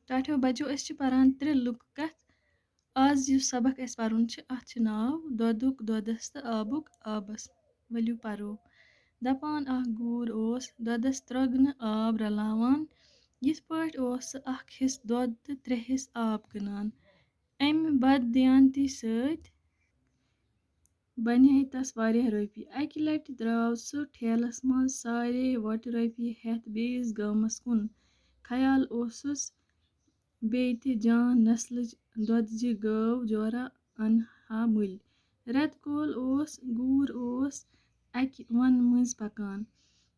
ٹاٹھیو بَچو أسۍ چھِ پَران 3 لُکہٕ کَتھ. آز یُس سبق اَسہِ پَرُن چھُ اَتھ چھُ ناو دۄدُک دۄدَس تہٕ آبُک آبَس. ؤلِو پَرو. دَپان اکھ گوٗر اوس دۄدَس ترٛۄگنہٕ آب رلاوان. یِتھ پٲٹھۍ اوس سُہ 1 حِصہٕ دۄد تہٕ 3 حِصہٕ آب کٕنان. اَمہِ بددِیانتی سۭتۍ بَنے تَس واریاہ رۄپیہِ. اَکہِ لَٹہِ درٛاو سُہ ٹھیلَس منٛز سارے وۄٹہٕ رۄپیہِ ہٮ۪تھ بیٚیِس گامَس کُن. خیال اوسُس بیٚیہِ تہِ جان نسلٕچ دۄدٕچہِ گٲو جورا اَنہٕ ہا مٔلۍ. رٮ۪تہٕ کول گوٗر اوس اَکہِ وَنہٕ مٔنٛزۍ پَکان.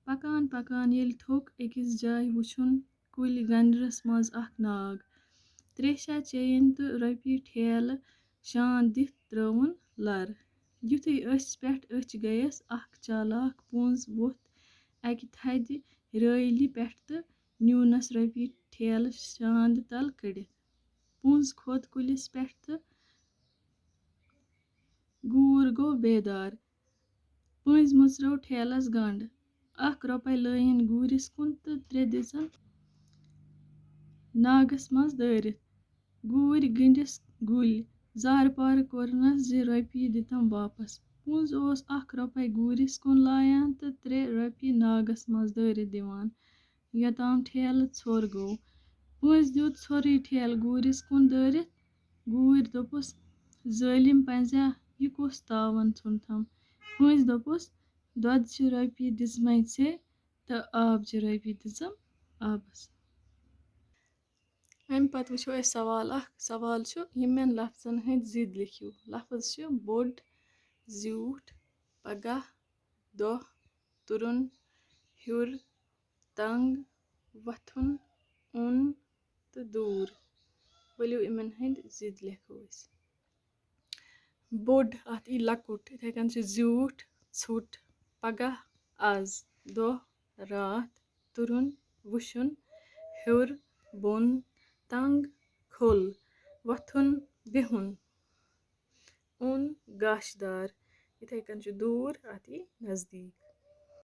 پَکان پَکان ییٚلہِ تھوٚک أکِس جایہِ وٕچھُن کُلہِ گنٛڈرَس منٛز اکھ ناگ. ترٛیشا چیٚیِن تہٕ رۄپیہِ ٹھیلہٕ شان دِتھ ترٛٲوُن لَر. یُتھُے أچھ پٮ۪ٹھ أچھ گٔیَس اکھ چالاک پوٚنٛز ووٚتھ اَکہِ تھدِ رٲیلہِ پٮ۪ٹھ تہٕ نیوٗنَس رۄپیہِ ٹھیلہٕ شاندِ تل کٔڑِتھ. پوٚنٛز کھوٚت کُلِس پٮ۪ٹھ تہٕ گوٗر گوٚو بیدار. پٔنٛزۍ مٕژرٲو ٹھیلَس گنٛڈ. 1 رۄپَے لٲیِن گوٗرِس کُن تہٕ 3 دِژٕن ناگَس منٛز دٲرِتھ. گوٗرۍ گٔنٛڈِس گُلۍ. زارٕ پارٕ کوٚرنَس زِ رۄپیہِ دِتم واپس. پوٚنٛز اوس 1 رۄپَے گوٗرِس کُن لایان تہٕ 3 رۄپیہِ ناگَس منٛز دٲرِتھ دِوان. یوٚتام ٹھیلہٕ ژھوٚر گوٚو. پٔنٛزۍ دیُت ژھوٚرٕے ٹھیلہٕ گوٗرِس کُن دٲرِتھ. گوٗرۍ دوٚپُس ظٲلِم پنٛزا یہِ کُس تاوَن ژھُنتھم. پٔنٛزۍ دوٚپُس دۄدچہِ رۄپیہِ دِژمَے ژےٚ تہٕ آبچہِ رۄپیہِ دِژٕم آبَس. اَمہِ پَتہٕ وٕچھو أسۍ سوال اکھ. سوال چھُ یِمن لفظن ہٕنٛدۍ ضِد لیکھِو. لفظ چھِ بوٚڑ، زیوٗٹھ، پگاہ، دۄہ، تُرُن، ہیوٚر، تنٛگ، وۄتھُن، اوٚن تہٕ دوٗر. ؤلِو یِمن ہٕنٛدۍ ضِد لیکھو أسۍ. بوٚڑ اَتھ ای لۄکُٹ. یِتھَے کٔنۍ چھُ زیوٗٹھ ژھوٚٹ، پگاہ آز، دۄہ راتھ، تُرُن وُشُن، ہیوٚر بۄن، تنٛگ کھوٚل، وۄتھُن بِہُن، اوٚن گاشہٕ دار. یِتھَے کٔنۍ چھُ دوٗر اَتھ ای نزدیٖک.